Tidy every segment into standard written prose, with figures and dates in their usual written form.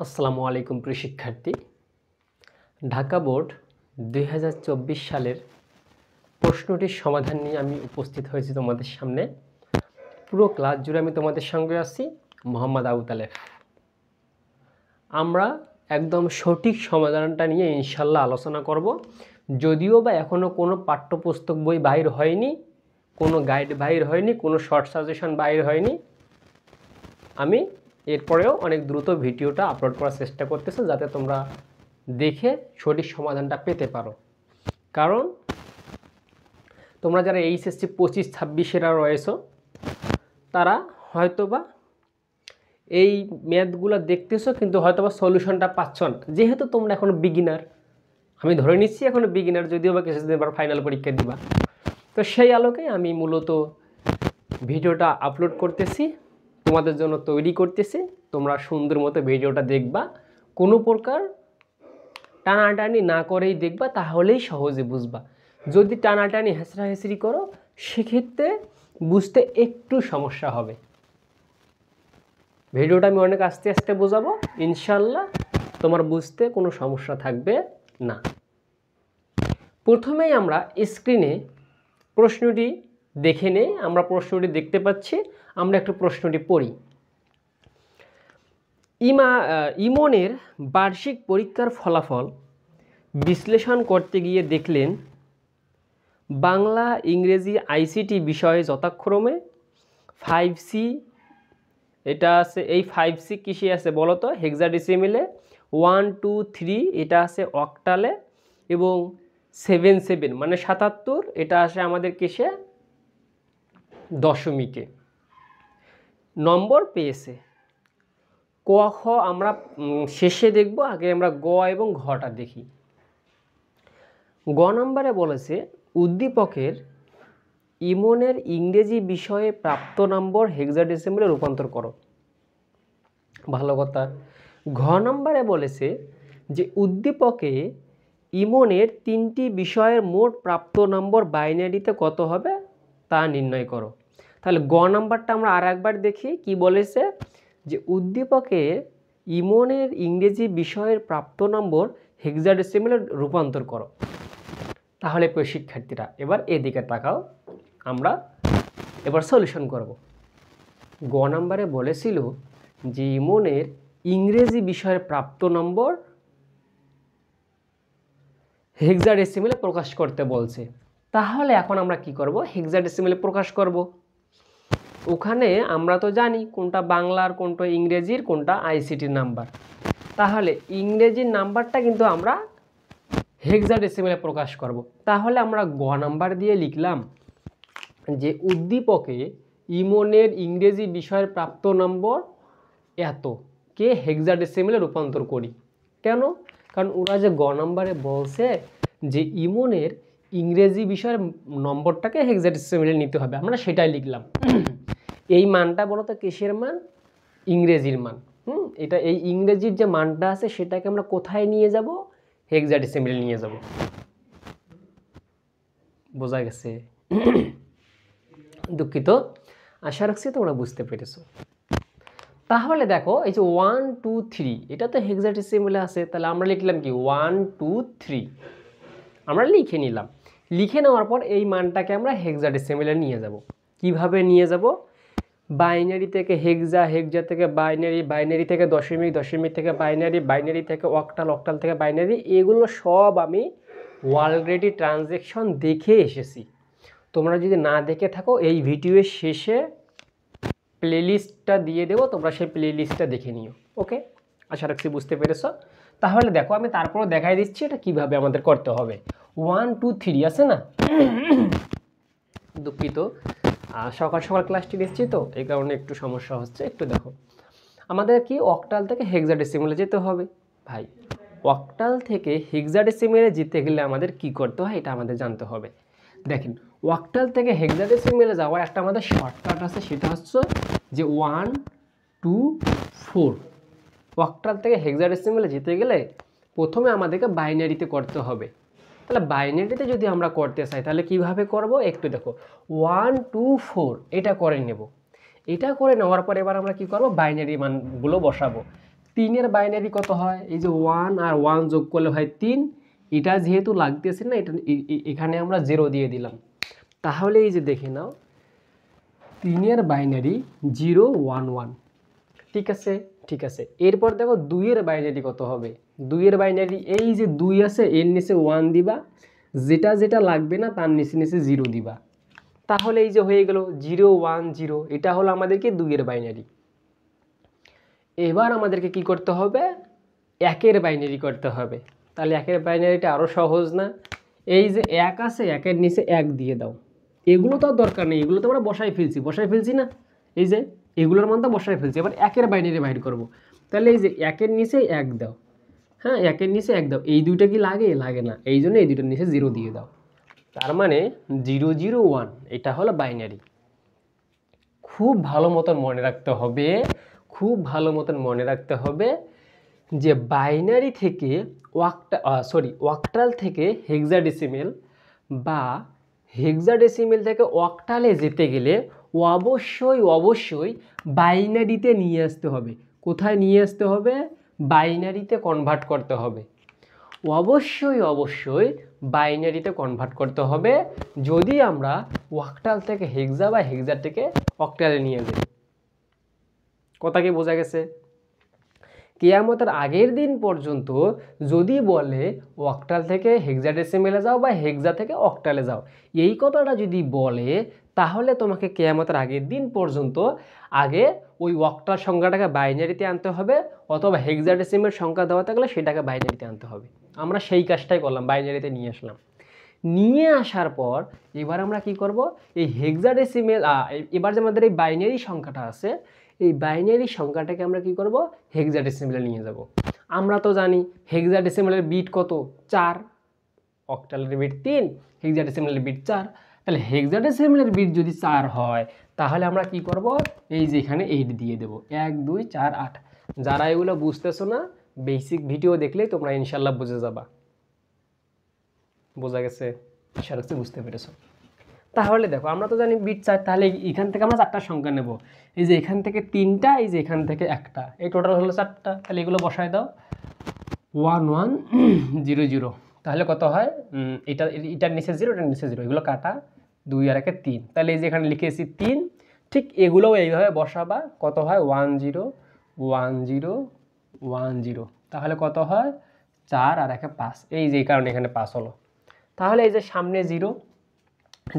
আসসালামু আলাইকুম প্রিয় শিক্ষার্থী। ঢাকা বোর্ড ২০২৪ সালের প্রশ্নটির সমাধান নিয়ে আমি উপস্থিত হয়েছি তোমাদের সামনে। পুরো ক্লাস জুড়ে আমি তোমাদের সঙ্গে আছি, মোহাম্মদ আবুতালেব। আমরা একদম সঠিক সমাধানটা নিয়ে ইনশাল্লাহ আলোচনা করব। যদিও বা এখনও কোনো পাঠ্যপুস্তক বই বাইর হয়নি, কোনো গাইড বাইর হয়নি, কোনো শর্ট সাজেশন বাইর হয়নি, আমি এরপরেও অনেক দ্রুত ভিডিওটা আপলোড করার চেষ্টা করতেছি যাতে তোমরা দেখে সঠিক সমাধানটা পেতে পারো। কারণ তোমরা যারা এইচএসসি 25-26-এরা রয়েছো তারা হয়তোবা এই ম্যাথগুলো দেখতেছো কিন্তু হয়তোবা সলিউশনটা পাচ্ছ না, যেহেতু তোমরা এখনো বিগিনার। আমি ধরে নিচ্ছি এখনো বিগিনার, যদিও বা কিছুদিন পর ফাইনাল পরীক্ষা দিবা। তো সেই আলোকে আমি মূলত ভিডিওটা আপলোড করতেছি, তোমাদের জন্য তৈরি করতেছি। তোমরা সুন্দর মতো ভিডিওটা দেখবা, কোনো প্রকার টানাটানি না করেই দেখবা, তাহলেই সহজে বুঝবা। যদি টানাটানি হেঁচড়াহেঁচড়ি করো সেক্ষেত্রে বুঝতে একটু সমস্যা হবে। ভিডিওটা আমি অনেক আস্তে আস্তে বোঝাবো, ইনশাল্লাহ তোমার বুঝতে কোনো সমস্যা থাকবে না। প্রথমেই আমরা স্ক্রিনে প্রশ্নটি দেখে নেই। আমরা প্রশ্নটি দেখতে পাচ্ছি, আমরা একটু প্রশ্নটি পড়ি। ইমনের বার্ষিক পরীক্ষার ফলাফল বিশ্লেষণ করতে গিয়ে দেখলেন বাংলা, ইংরেজি, আইসিটি বিষয়ে যথাক্রমে 5C, এটা আছে এই 5C কিসে আছে বলো তো, হেক্সাডেসিমেলে, 1, 2, 3 এটা আছে অক্টালে, এবং 7 মানে 77 এটা আসে আমাদের কিসে, দশমিকে। নম্বর পেয়েছে। ক খ আমরা শেষে দেখব, আগে আমরা গ এবং ঘটা দেখি। গ নম্বরে বলেছে উদ্দীপকের ইমনের ইংরেজি বিষয়ে প্রাপ্ত নম্বর হেক্সাডেসিমেলে রূপান্তর করো। ভালো কথা। ঘ নম্বরে বলেছে যে উদ্দীপকে ইমনের 3টি বিষয়ের মোট প্রাপ্ত নম্বর বাইনারিতে কত হবে তা নির্ণয় করো। তাহলে গ নাম্বারটা আমরা আর একবার দেখি কি বলেছে, যে উদ্দীপকে ইমনের ইংরেজি বিষয়ের প্রাপ্ত নম্বর হেক্সাডেসিমেলে রূপান্তর করো। তাহলে প্রিয় শিক্ষার্থীরা এবার এদিকে তাকাও, আমরা এবার সলিউশন করব। গ নাম্বারে বলেছিল যে ইমনের ইংরেজি বিষয়ের প্রাপ্ত নম্বর হেক্সাডেসিমেলে প্রকাশ করতে বলছে। তাহলে এখন আমরা কি করব, হেক্সাডেসিমেলে প্রকাশ করব। ওখানে আমরা তো জানি কোনটা বাংলার, কোনটা ইংরেজির, কোনটা আইসিটির নাম্বার। তাহলে ইংরেজির নাম্বারটা কিন্তু আমরা হেক্সাডেসিমেলে প্রকাশ করব। তাহলে আমরা গ নাম্বার দিয়ে লিখলাম যে উদ্দীপকে ইমনের ইংরেজি বিষয়ের প্রাপ্ত নম্বর এত কে হেক্সাডেসিমেলে রূপান্তর করি। কেন? কারণ ওরা যে গ নাম্বারে বলছে যে ইমনের ইংরেজি বিষয়ের নম্বরটাকে হেক্সাডেসিমেলে নিতে হবে, আমরা সেটাই লিখলাম। এই মানটা বলতো কিসের মান, ইংরেজির মান। এটা এই ইংরেজির যে মানটা আছে সেটাকে আমরা কোথায় নিয়ে যাব, হেক্সাডেসিমেলে নিয়ে যাব। বোঝা গেছে? দুঃখিত, আশা রাখছি তোমরা বুঝতে পেরেছো। তাহলে দেখো এই যে 1, 2, 3 এটা তো হেক্সাডেসিমেলে আছে, তাহলে আমরা লিখলাম কি 1, 2, 3 আমরা লিখে নিলাম। লিখে নেওয়ার পর এই মানটাকে আমরা হেক্সাডেসিমেলে নিয়ে যাব। কিভাবে নিয়ে যাব, বাইনারি থেকে হেক্সা, হেক্সা থেকে বাইনারি, বাইনারি থেকে দশমিক, দশমিক থেকে বাইনারি, বাইনারি থেকে অক্টাল, অক্টাল থেকে বাইনারি। এগুলো সব আমি অলরেডি ট্রানজ্যাকশন দেখে এসেছি। তোমরা যদি না দেখে থাকো এই ভিডিওর শেষে প্লেলিস্টটা দিয়ে দেবো, তোমরা সেই প্লেলিস্টটা দেখে নিও। ওকে, আশা রাখছি বুঝতে পেরেছো। তাহলে দেখো আমি তারপরও দেখাই দিচ্ছি এটা কিভাবে আমাদের করতে হবে। 1, 2, 3 আছে না, দুঃখিত সকাল সকাল ক্লাসটি দিচ্ছি তো এই কারণে একটু সমস্যা হচ্ছে। একটু দেখো, আমাদের কি অক্টাল থেকে হেক্সাডেসিমেলে যেতে হবে। ভাই অক্টাল থেকে হেক্সাডেসিমেলে যেতে গেলে আমাদের কি করতে হয় এটা আমাদের জানতে হবে। দেখেন, অক্টাল থেকে হেক্সাডেসিমেলে যাওয়ার একটা আমাদের শর্টকাট আছে, সেটা হচ্ছে যে 1, 2, 4। অক্টাল থেকে হেক্সাডেসিমেলে যেতে গেলে প্রথমে আমাদেরকে বাইনারিতে করতে হবে। তাহলে বাইনারিতে যদি আমরা করতে চাই তাহলে কিভাবে করব, একটু দেখো 1, 2, 4 এটা করে নেব। এটা করে নেওয়ার পর এবার আমরা কি করব, বাইনারি মানগুলো বসাবো। 3-এর বাইনারি কত হয়? এই যে 1 আর 1 যোগ করলে হয় 3, এটা যেহেতু লাগতেছে না, এটা এখানে আমরা 0 দিয়ে দিলাম। তাহলে এই যে দেখে নাও 3-এর বাইনারি 0 1 1, ঠিক আছে, ঠিক আছে। এরপর দেখো 2-এর বাইনারি কত হবে? 2-এর বাইনারি এই যে 2 আছে, এর নিচে 1 দিবা, যেটা যেটা লাগবে না তার নিচে নিচে 0 দিবা। তাহলে এই যে হয়ে গেল 0 1 0, এটা হলো আমাদেরকে 2-এর বাইনারি। এবার আমাদেরকে কি করতে হবে? 1-এর বাইনারি করতে হবে। তাহলে 1-এর বাইনারিটা আরও সহজ না? এই যে 1 আছে, 1-এর নিচে 1 দিয়ে দাও। এগুলো তো আর দরকার নেই, এগুলো তো আমরা বসাই ফেলছি না, এই যে এগুলোর মান তো বসাই ফেলছি। এবার 1-এর বাইনারি বাইর করব। তাহলে এই যে 1-এর নিচে 1 দাও, হ্যাঁ 1-এর নিচে 1 দাও। এই দুইটা কি লাগে? লাগে না, এই জন্য এই দুইটার নিচে 0 দিয়ে দাও। তার মানে 0 0 1, এটা হলো বাইনারি। খুব ভালো মতন মনে রাখতে হবে, খুব ভালো মতন মনে রাখতে হবে যে বাইনারি থেকে অক্টাল থেকে হেক্সাডেসিমেল বা হেক্সাডেসিমেল থেকে অক্টালে যেতে গেলে অবশ্যই বাইনারিতে নিয়ে আসতে হবে। কোথায় নিয়ে আসতে হবে? বাইনারিতে কনভার্ট করতে হবে। অবশ্যই বাইনারিতে কনভার্ট করতে হবে যদি আমরা অক্টাল থেকে হেক্সা বা হেক্সা থেকে অক্টালে নিয়ে যাই। কথা কি বোঝা গেছে? কিয়ামতের আগের দিন পর্যন্ত যদি বলে অক্টাল থেকে হেক্সাডেসিমেলে যাও বা হেক্সা থেকে অক্টালে যাও, এই কথাটা যদি বলে, তাহলে তোমাকে কিয়ামতের আগের দিন পর্যন্ত আগে ওই অক্টাল সংখ্যাটাকে বাইনারিতে আনতে হবে, অথবা হেক্সাডেসিমেল সংখ্যা দেওয়া থাকলে সেটাকে বাইনারিতে আনতে হবে। আমরা সেই কাজটাই করলাম, বাইনারিতে নিয়ে আসলাম। নিয়ে আসার পর এবার আমরা কি করব? এই হেক্সাডেসিমেল এবার যে আমাদের এই বাইনারি সংখ্যাটা আছে, এই বাইনারি সংখ্যাটাকে আমরা কি করব? হেক্সাডেসিমেলে নিয়ে যাব। আমরা তো জানি হেক্সাডেসিমেলের বিট কত? 4, অক্টালের বিট 3, হেক্সাডেসিমেলের বিট 4। তাহলে হেক্সাডেসিমেলের বিট যদি 4 হয়, তাহলে আমরা কি করব? এই যে এখানে 8 দিয়ে দেব। 1 2 4 8। যারা এগুলো বুঝতেছো না, বেসিক ভিডিও দেখলেই তোমরা ইনশাল্লাহ বুঝে যাবা। বোঝা গেছে? আশা রাখছি বুঝতে পেরেছো। তাহলে দেখো আমরা তো জানি বিট 4, তাহলে এখান থেকে আমরা 4টা সংখ্যা নেব। এই যে এখান থেকে 3টা, এই যে এখান থেকে 1টা, এই টোটাল হলো 4টা। তাহলে এগুলো বসায় দাও 1 1 0 0। তাহলে কত হয়? এটার নিচে 0, এটার নিচে 0, এগুলো কাটা, 2 আর 1 3। তাহলে এই যে এখানে লিখেছি 3, ঠিক এগুলোও এইভাবে বসাবা। কত হয়? 1 0 1 0 1 0। তাহলে কত হয়? 4 আর 1 5। এই যে এই কারণে এখানে 5 হলো। তাহলে এই যে সামনে 0,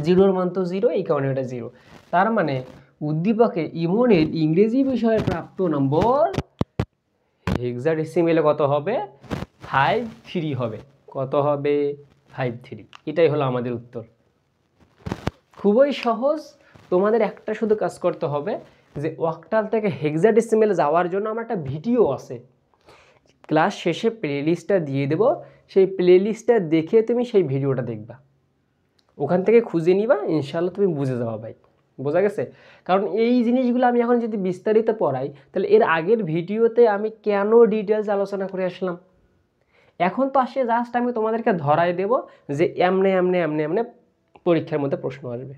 0-র মান তো 0, এই কারণে এটা 0। তার মানে উদ্দীপকে ইমনের ইংরেজি বিষয়ে প্রাপ্ত নম্বর হেক্সাডেসিমেলে কত হবে? 53 হবে। কত হবে? 53। এটাই হলো আমাদের উত্তর। খুবই সহজ। তোমাদের একটা শুধু কাজ করতে হবে যে অক্টাল থেকে হেক্সাডেসিমেলে যাওয়ার জন্য আমার একটা ভিডিও আছে, ক্লাস শেষে প্লেলিস্টটা দিয়ে দেব, সেই প্লেলিস্টটা দেখে তুমি সেই ভিডিওটা দেখবা, ওখান থেকে খুঁজে নিবা, ইনশাল্লাহ তুমি বুঝে যাবা ভাই। বোঝা গেছে? কারণ এই জিনিসগুলো আমি এখন যদি বিস্তারিত পড়াই, তাহলে এর আগের ভিডিওতে আমি কেন ডিটেলস আলোচনা করে আসলাম? এখন তো আসে জাস্ট আমি তোমাদেরকে ধরাই দেব যে এমনে এমনে এমনে এমনে পরীক্ষার মধ্যে প্রশ্ন আসবে,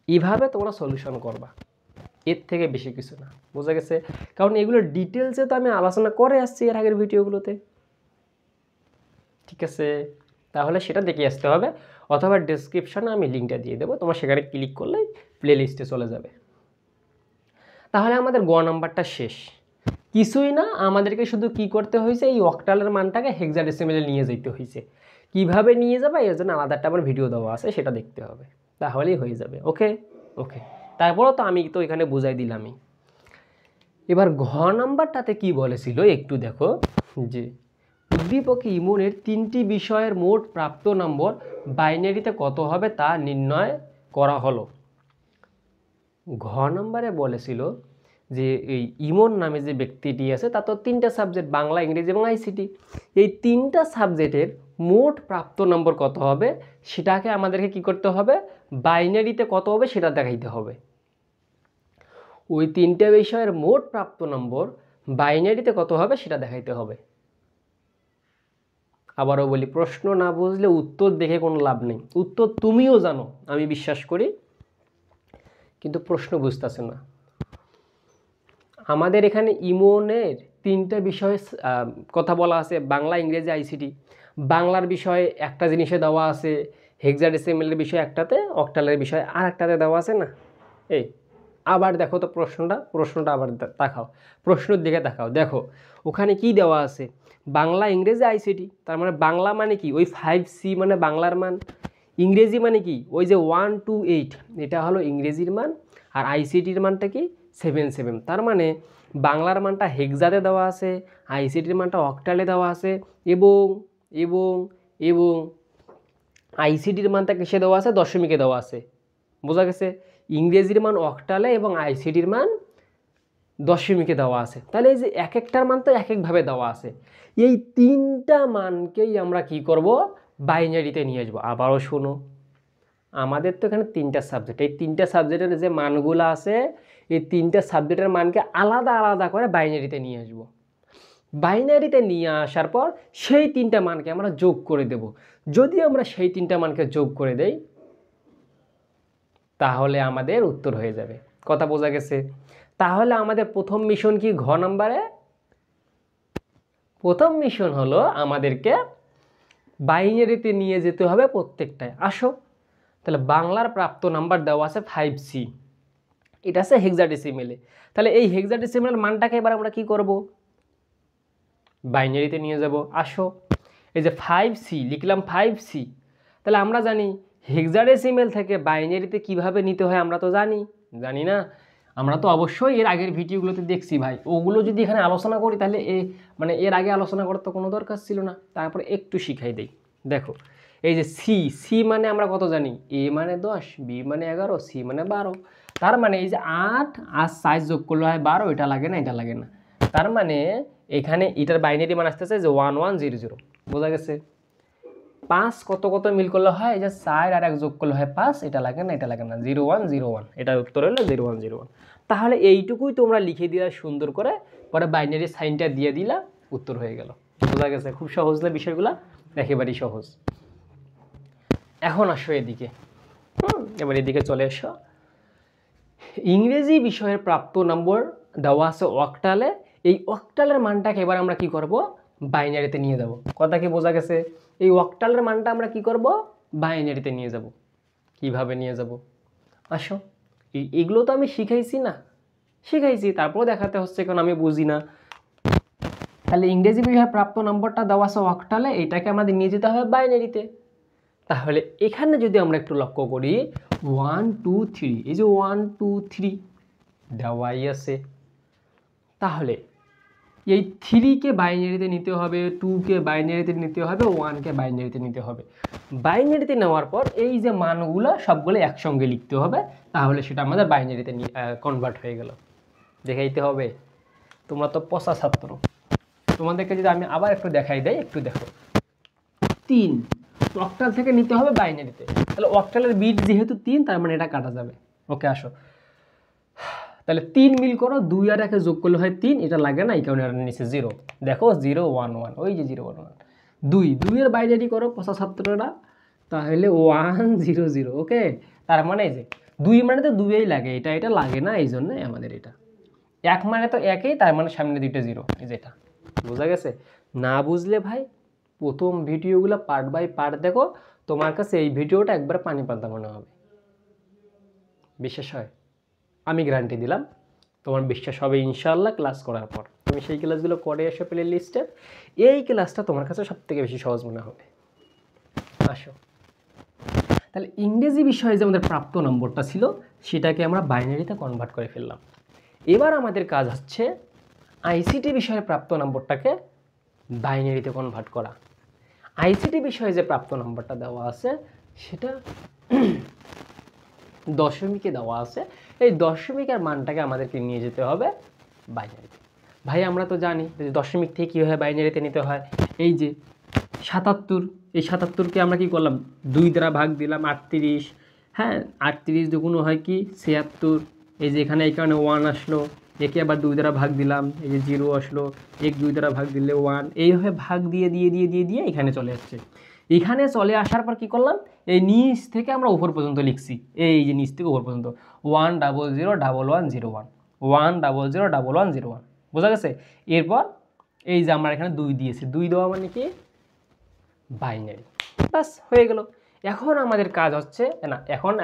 এইভাবে তোমরা সলিউশন করবা, এর থেকে বেশি কিছু না। বোঝা গেছে? কারণ এগুলো ডিটেলসে তো আমি আলোচনা করে আসছি এর আগের ভিডিওগুলোতে। ঠিক আছে? তাহলে সেটা দেখে আসতে হবে, অথবা ডেসক্রিপশনে আমি লিঙ্কটা দিয়ে দেবো, তোমরা সেখানে ক্লিক করলেই প্লে লিস্টে চলে যাবে। তাহলে আমাদের গ নাম্বারটা শেষ। কিছুই না, আমাদেরকে শুধু কি করতে হয়েছে? এই অক্টালের মানটাকে হেক্সাডেসিমেলে নিয়ে যেতে হয়েছে। কিভাবে নিয়ে যাবে এর জন্য আলাদা একটা আমার ভিডিও দেওয়া আছে, সেটা দেখতে হবে, তাহলেই হয়ে যাবে। ওকে ওকে, তারপরও তো আমি তো এখানে বুঝাই দিলামই। এবার ঘ নাম্বারটাতে কি বলেছিল একটু দেখো, যে উদ্দীপকে ইমনের 3টি বিষয়ের মোট প্রাপ্ত নম্বর বাইনারিতে কত হবে তা নির্ণয় করা হলো। ঘ নম্বরে বলেছিল যে এই ইমন নামে যে ব্যক্তিটি আছে, তার তো 3টা সাবজেক্ট, বাংলা, ইংরেজি এবং আইসিটি। এই 3টা সাবজেক্টের মোট প্রাপ্ত নম্বর কত হবে সেটাকে আমাদেরকে কি করতে হবে? বাইনারিতে কত হবে সেটা দেখাইতে হবে। ওই 3টে বিষয়ের মোট প্রাপ্ত নম্বর বাইনারিতে কত হবে সেটা দেখাইতে হবে। আবারও বলি, প্রশ্ন না বুঝলে উত্তর দেখে কোনো লাভ নেই। উত্তর তুমিও জানো, আমি বিশ্বাস করি, কিন্তু প্রশ্ন বুঝতেছে না। আমাদের এখানে ইমনের তিনটা বিষয়ে কথা বলা আছে, বাংলা, ইংরেজি, আইসিটি। বাংলার বিষয়ে একটা জিনিসে দেওয়া আছে, হেক্সাডেসিমেলের বিষয় একটাতে, অক্টালের বিষয় আর একটাতে দেওয়া আছে না। এই আবার দেখো তো প্রশ্নটা আবার তাকাও, প্রশ্নের দিকে তাকাও, দেখো ওখানে কি দেওয়া আছে, বাংলা, ইংরেজি, আইসিটি। তার মানে বাংলা মানে কি ওই 5C মানে বাংলার মান, ইংরেজি মানে কি ওই যে 1 to 8 এটা হলো ইংরেজির মান, আর আইসিটির মানটা কি 7 তার মানে বাংলার মানটা হেক্সাতে দেওয়া আছে, আইসিটির মানটা অক্টালে দেওয়া আছে, এবং এবং এবং আইসিটির মানটা কিসে দেওয়া আছে, দশমিকে দেওয়া আছে। বোঝা গেছে? ইংরেজির মান অক্টালে এবং আইসিটির মান দশমিকে দেওয়া আছে। তাহলে এই যে এক একটার মান তো এক একভাবে দেওয়া আছে, এই তিনটা মানকেই আমরা কি করব, বাইনারিতে নিয়ে আসবো। আবারও শোনো, আমাদের তো এখানে তিনটা সাবজেক্ট, এই তিনটা সাবজেক্টের যে মানগুলো আছে এই তিনটা সাবজেক্টের মানকে আলাদা আলাদা করে বাইনারিতে নিয়ে আসবো। বাইনারিতে নিয়ে আসার পর সেই তিনটা মানকে আমরা যোগ করে দেব। যদি আমরা সেই তিনটা মানকে যোগ করে দেই তাহলে আমাদের উত্তর হয়ে যাবে। কথা বোঝা গেছে? তাহলে আমাদের প্রথম মিশন কি? ঘ নাম্বারে প্রথম মিশন হলো আমাদেরকে বাইনারিতে নিয়ে যেতে হবে প্রত্যেকটায়। আসো তাহলে বাংলার প্রাপ্ত নাম্বার দেওয়া আছে 5C, এটা আছে হেক্সাডেসিমেলে। তাহলে এই হেক্সাডেসিমেলের মানটাকে এবার আমরা কি করব, বাইনারিতে নিয়ে যাব। আসো এই যে 5C লিখলাম, 5C। তাহলে আমরা জানি হেক্সাডেসিমেল থেকে বাইনারিতে কিভাবে নিতে হয়, আমরা তো জানি না। আমরা তো অবশ্যই এর আগের ভিডিওগুলোতে দেখছি ভাই, ওগুলো যদি এখানে আলোচনা করি তাহলে মানে এর আগে আলোচনা করার তো কোনো দরকার ছিল না। তারপরে একটু শিখাই দেই। দেখো এই যে সি মানে আমরা কত জানি, এ মানে 10, বি মানে 11, সি মানে 12। তার মানে এই যে 8 আর 7 যোগ করলে হয় 12, এটা লাগে না, এটা লাগে না। তার মানে এখানে এটার বাইনারি মান আসতেছে যে 1100। বোঝা গেছে? 5 কত কত মিল করলে হয়, এই যে 4 আর 1 যোগ করলে হয় 5, এটা লাগে না, এটা লাগে না, 0101। এটার উত্তর হলো 0101। তাহলে এইটুকুই তোমরা লিখে দিলা সুন্দর করে, পরে বাইনারি সাইনটা দিয়ে দিলা, উত্তর হয়ে গেল। বোঝা গেছে? খুব সহজ না বিষয়গুলো, একেবারেই সহজ। এখন আসো এদিকে, এবার এদিকে চলে এসো। ইংরেজি বিষয়ের প্রাপ্ত নম্বর দেওয়া আছে অক্টালে, এই অক্টালের মানটাকে এবার আমরা কি করব, বাইনারিতে নিয়ে যাব। কথা কি বোঝা গেছে? এই অক্টালের মানটা আমরা কি করব, বাইনারিতে নিয়ে যাব। কিভাবে নিয়ে যাব? আসো, এগুলো তো আমি শিখাইছি, তারপর দেখাতে হচ্ছে কারণ আমি বুঝি না। তাহলে ইংরেজি বিষয়ের প্রাপ্ত নম্বরটা দেওয়া আছে অক্টালে, এটাকে আমাদের নিয়ে যেতে হবে বাইনারিতে। তাহলে এখানে যদি আমরা একটু লক্ষ্য করি 1 2 3, এই যে 1 2 3 দেওয়াই আছে। তাহলে এই 3কে বাইনারিতে নিতে হবে, 2কে বাইনারিতে নিতে হবে, 1কে বাইনারিতে নিতে হবে। বাইনারিতে নেওয়ার পর এই যে মানগুলো সবগুলো একসঙ্গে লিখতে হবে, তাহলে সেটা আমাদের বাইনারিতে কনভার্ট হয়ে গেল। দেখাইতে হবে, তোমরা তো পচা ছাত্র। তোমাদেরকে যদি আমি আবার একটু দেখাই দেই, একটু দেখো। 3 অক্টাল থেকে নিতে হবে বাইনারিতে, তাহলে অক্টালের বিট যেহেতু 3, তার মানে এটা কাটা যাবে। ওকে আসো, তাহলে 3 মিল করো, 2 আর 1 যোগ করলে হয় 3, এটা লাগে না, এই কারণে এর নিচে 0। দেখো 0 1 1, ওই যে 0 1 1। 2 এর বাইনারি করো 75টা, তাহলে 1 0 0। ওকে, তার মানে এই যে 2 মানে তো 2ই লাগে, এটা লাগে না, এই জন্যই আমাদের এটা 1 মানে তো 1ই, তার মানে সামনে 2টা 0, এই যে এটা। বোঝা গেছে? না বুঝলে ভাই প্রথম ভিডিওগুলো পার্ট বাই পার্ট দেখো, তোমার কাছে এই ভিডিওটা একবার পানি পাতা মনে হবে। বিশ্বাস হয়? আমি গ্যারান্টি দিলাম তোমার বিশ্বাস হবে ইনশাআল্লাহ ক্লাস করার পর। তুমি সেই ক্লাসগুলো করে এসো প্লে লিস্টে, এই ক্লাসটা তোমার কাছে সবথেকে বেশি সহজ মনে হবে। আসো, তাহলে ইংরেজি বিষয়ে যে আমাদের প্রাপ্ত নম্বরটা ছিল সেটাকে আমরা বাইনারিতে কনভার্ট করে ফেললাম। এবার আমাদের কাজ হচ্ছে আইসিটি বিষয়ে প্রাপ্ত নম্বরটাকে বাইনারিতে কনভার্ট করা। আইসিটি বিষয়ে যে প্রাপ্ত নম্বরটা দেওয়া আছে সেটা দশমিকে দেওয়া আছে, এই দশমিকের মানটাকে আমাদেরকে নিয়ে যেতে হবে বাইনারিতে। ভাই আমরা তো জানি যে দশমিক থেকে কীভাবে বাইনারিতে নিতে হয়। এই যে 77, এই 77কে আমরা কি করলাম, 2 দ্বারা ভাগ দিলাম, 38। হ্যাঁ, 38 দুগুণ হয় কি 76। এই যে এখানে এই কারণে 1 আসলো, একে আবার 2 দ্বারা ভাগ দিলাম, এই যে 0 আসলো, 2 দ্বারা ভাগ দিলে 1, এইভাবে ভাগ দিয়ে দিয়ে দিয়ে দিয়ে দিয়ে এখানে চলে আসছে। এখানে চলে আসার পর কি করলাম, এই নিচ থেকে আমরা উপর পর্যন্ত লিখছি, এই যে নিচ থেকে উপর পর্যন্ত 1 0 0 1 1 0 1 1 0 0 1 1 0 1। বোঝা গেছে? এরপর এই যে আমরা এখানে 2 দিয়েছি, 2 দেওয়া মানে কি বাইনারি, বাস হয়ে গেল। এখন আমাদের কাজ হচ্ছে না,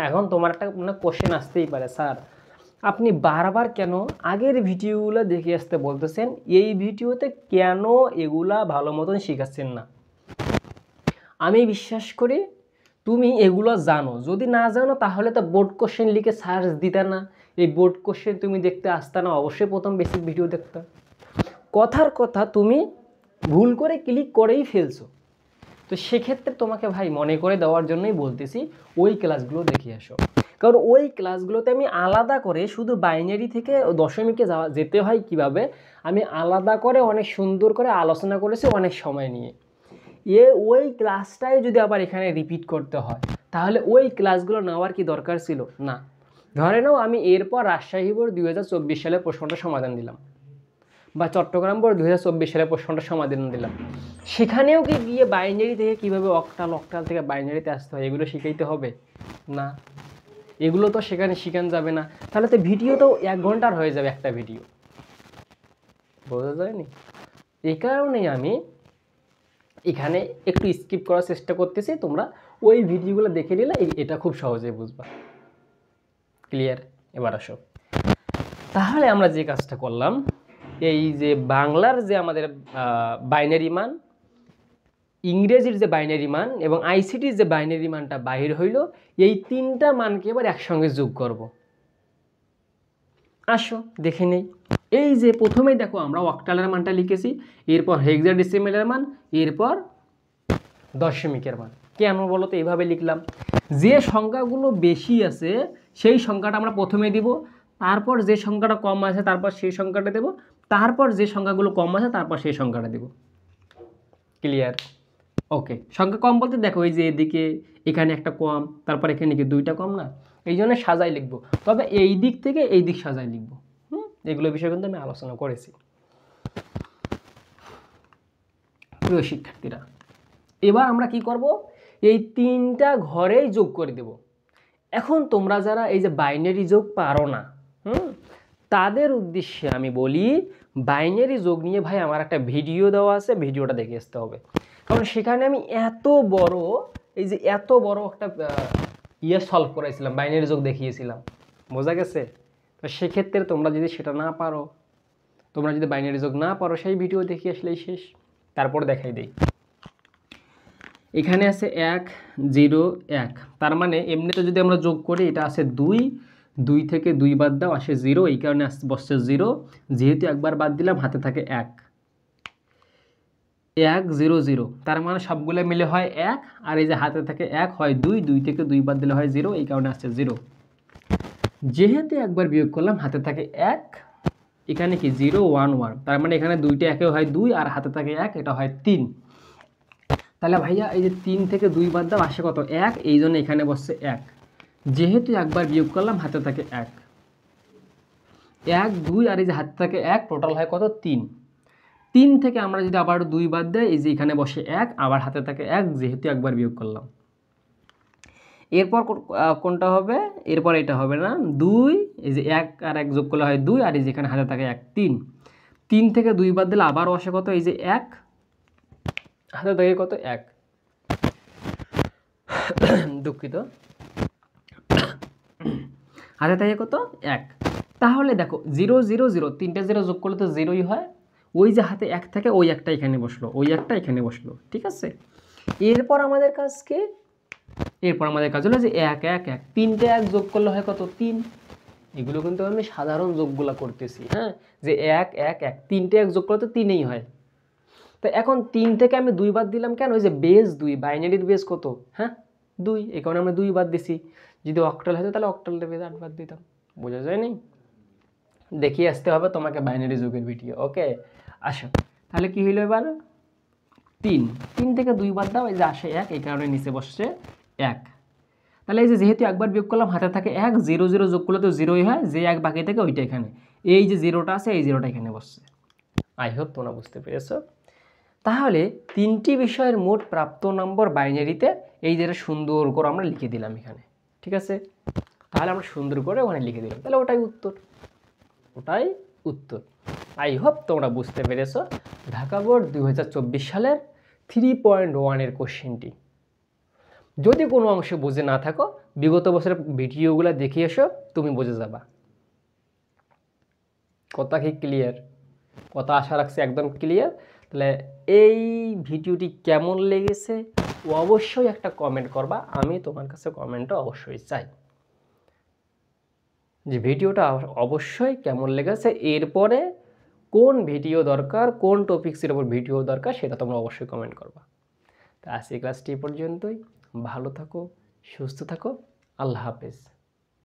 এখন তোমার একটা মানে কোশ্চেন আসতেই পারে, স্যার আপনি বারবার কেন আগের ভিডিওগুলো দেখে আসতে বলতেছেন, এই ভিডিওতে কেন এগুলা ভালো মতন শেখাচ্ছেন না? আমি বিশ্বাস করি তুমি এগুলো জানো, যদি না জানো তাহলে তো বোর্ড কোশ্চেন লিখে সার্চ দিতে না, এই বোর্ড কোশ্চেন তুমি দেখতে আসতে না, অবশ্যই প্রথম বেসিক ভিডিও দেখতে। কথার কথা তুমি ভুল করে ক্লিক করেই ফেলছো, তো সেক্ষেত্রে তোমাকে ভাই মনে করে দেওয়ার জন্যই বলতেছি ওই ক্লাসগুলো দেখে আসো। কারণ ওই ক্লাসগুলোতে আমি আলাদা করে শুধু বাইনারি থেকে দশমিকে যেতে হয় কিভাবে, আমি আলাদা করে অনেক সুন্দর করে আলোচনা করেছি অনেক সময় নিয়ে। ওই ক্লাসটাই যদি আবার এখানে রিপিট করতে হয় তাহলে ওই ক্লাসগুলো নেওয়ার কি দরকার ছিল? না। ধরে নাও আমি এরপর রাজশাহী বোর্ড 2024 সালের প্রশ্নটা সমাধান দিলাম, বা চট্টগ্রাম বোর্ড 2024 সালের প্রশ্নটা সমাধান দিলাম, সেখানেও কি গিয়ে বাইনারি থেকে কীভাবে অক্টাল থেকে বাইনারিতে আসতে হয় এগুলো শিখাইতে হবে? না, এগুলো তো সেখানে শেখানো যাবে না, তাহলে তো ভিডিও তো 1 ঘন্টার হয়ে যাবে একটা ভিডিও, বোঝা যায়নি? এই কারণেই আমি এখানে একটু স্কিপ করার চেষ্টা করতেছি, তোমরা ওই ভিডিওগুলো দেখে নিলে এটা খুব সহজেই বুঝবা। ক্লিয়ার? এবার আসো, তাহলে আমরা যে কাজটা করলাম, এই যে বাংলার যে আমাদের বাইনারি মান, ইংরেজির যে বাইনারি মান এবং আইসিটির যে বাইনারি মানটা বাহির হইল, এই 3টা মানকে এবার একসঙ্গে যোগ করব। আসো দেখে নেই। এই যে প্রথমেই দেখো আমরা অক্টালের মানটা লিখেছি, এরপর হেক্সাডেসিমেলের মান, এরপর দশমিকের মান। কেন বলো তো এইভাবে লিখলাম? যে সংখ্যাগুলো বেশি আছে সেই সংখ্যাটা আমরা প্রথমে দিব, তারপর যে সংখ্যাটা কম আছে তারপর সেই সংখ্যাটা দেব, তারপর যে সংখ্যাগুলো কম আছে তারপর সেই সংখ্যাটা দেব। ক্লিয়ার? ওকে। সংখ্যা কম বলতে দেখো এই যে এদিকে এখানে একটা কম, তারপর এখানে কি 2টা কম না, এই জন্য সাজাই লিখবো, তবে এই দিক থেকে এই দিক সাজাই লিখবো। এগুলো বিষয়ে কিন্তু আমি আলোচনা করেছি। প্রিয় শিক্ষার্থীরা, এবার আমরা কি করব, এই 3টা ঘরেই যোগ করে দেব। এখন তোমরা যারা এই যে বাইনারি যোগ পারো না, তাদের উদ্দেশ্যে আমি বলি, বাইনারি যোগ নিয়ে ভাই আমার একটা ভিডিও দেওয়া আছে, ভিডিওটা দেখে আসতে হবে। কারণ সেখানে আমি এত বড় একটা সলভ করাইছিলাম, বাইনারি যোগ দেখিয়েছিলাম, বোঝা গেছে? তো সেক্ষেত্রে তোমরা যদি সেটা না পারো, তোমরা যদি বাইনারি যোগ না পারো, সেই ভিডিও দেখে আসলেই শেষ। তারপর দেখাই দেই, এখানে আছে 1 0 1, তার মানে এমনিতে যদি আমরা যোগ করি এটা আছে 2, 2 থেকে 2 বাদ দাও আসে 0, এই কারণে বসছে 0, যেহেতু একবার বাদ দিলাম হাতে থাকে 1, 1 0 0, তার মানে সবগুলো মিলে হয় 1, আর এই যে হাতে থাকে 1 হয় 2, 2 থেকে 2 বাদ দিলে হয় 0, এই কারণে আসছে 0। যেহেতু একবার বিয়োগ করলাম হাতে থাকে 1, এখানে কি 0 1 1, তার মানে এখানে 2টা একে হয় 2 আর হাতে থাকে 1, এটা হয় 3। তাহলে ভাইয়া এই যে 3 থেকে 2 বাদ দাও আসে কত? 1, এই জন্য এখানে বসছে 1। যেহেতু একবার বিয়োগ করলাম হাতে থাকে 1, 1 2 আর এই যে হাতে থাকে 1, টোটাল হয় কত? 3। 3 থেকে আমরা যদি আবার 2 বাদ দেই, এই যে এখানে বসে 1, আবার হাতে থাকে 1, যেহেতু একবার বিয়োগ করলাম। এরপর কোনটা হবে? এরপর এটা হবে না, 2, এই যে 1 আর 1 যোগ করলে হয় 2, আর এই যে এখানে হাতে থাকে 1 3। 3 থেকে 2 বাদ দিলে আবার বসে কত? এই যে 1, হাতে থাকে কত? 1, দুঃখিত, হাতে থাকে কত? 1। তাহলে দেখো 0 0 0, 3টে 0 যোগ করলে তো 0ই হয়, ওই যে হাতে 1 থাকে ওই একটা এখানে বসলো, ওই একটা এখানে বসলো, ঠিক আছে? এরপর আমাদের কাজ কি? এরপর আমাদের কাজ হলো যে 1 1 1, 3টে 1 যোগ করলে হয় কত? 3। এগুলো কিন্তু আমি সাধারণ যোগগুলা করতেছি, হ্যাঁ, যে 1 1 1, 3টে 1 যোগ করলে তো 3ই হয়। তো এখন 3 থেকে আমি 2 বাদ দিলাম কেন? ওই যে বেস 2, বাইনারির বেস কত? হ্যাঁ 2, এই কারণে আমরা 2 বাদ দিছি। যদি অক্টাল হতো তাহলে অক্টালের বেস 8 বাদ দিতাম। বোঝা যায়নি? দেখিয়ে আসতে হবে তোমাকে বাইনারি যুগের ভিডিও। ওকে, আসো তাহলে কি হইলো এবার? 3 থেকে 2 বাদ দাও, এই যে আসে 1, এই কারণে নিচে বসছে 1। তাহলে এই যে যেহেতু একবার বিয়োগ করলাম হাতে থাকে 1, 0 0 যোগ করলে তো 0ই হয়, যে 1 বাকি থাকে ওইটা এখানে, এই যে 0টা আছে এই 0টা এখানে বসছে। আই হোপ তোমরা বুঝতে পেরেছো। তাহলে 3টি বিষয়ের মোট প্রাপ্ত নম্বর বাইনারিতে এই যেটা সুন্দর করে আমরা লিখে দিলাম এখানে, ঠিক আছে? তাহলে আমরা সুন্দর করে ওখানে লিখে দিলাম, তাহলে ওটাই উত্তর, ওটাই উত্তর। আই হোপ তোমরা বুঝতে পেরেছো ঢাকা বোর্ড 2024 সালের 3.1 কোশ্চেনটি। যদি কোনো অংশে বুঝে না থাকো বিগত বছরের ভিডিওগুলো দেখে এসো, তুমি বুঝে যাবা। কথা কি ক্লিয়ার? কথা আশা রাখছি একদম ক্লিয়ার। তাহলে এই ভিডিওটি কেমন লেগেছে অবশ্যই একটা কমেন্ট করবা, আমি তোমার কাছে কমেন্টটা অবশ্যই চাই যে ভিডিওটা অবশ্যই কেমন লেগেছে, এরপরে কোন ভিডিও দরকার, কোন টপিক্সের উপর ভিডিও দরকার সেটা তোমরা অবশ্যই কমেন্ট করবা। তা আজকে ক্লাসটি পর্যন্তই। ভালো থাকো, সুস্থ থাকো, আল্লাহ হাফেজ।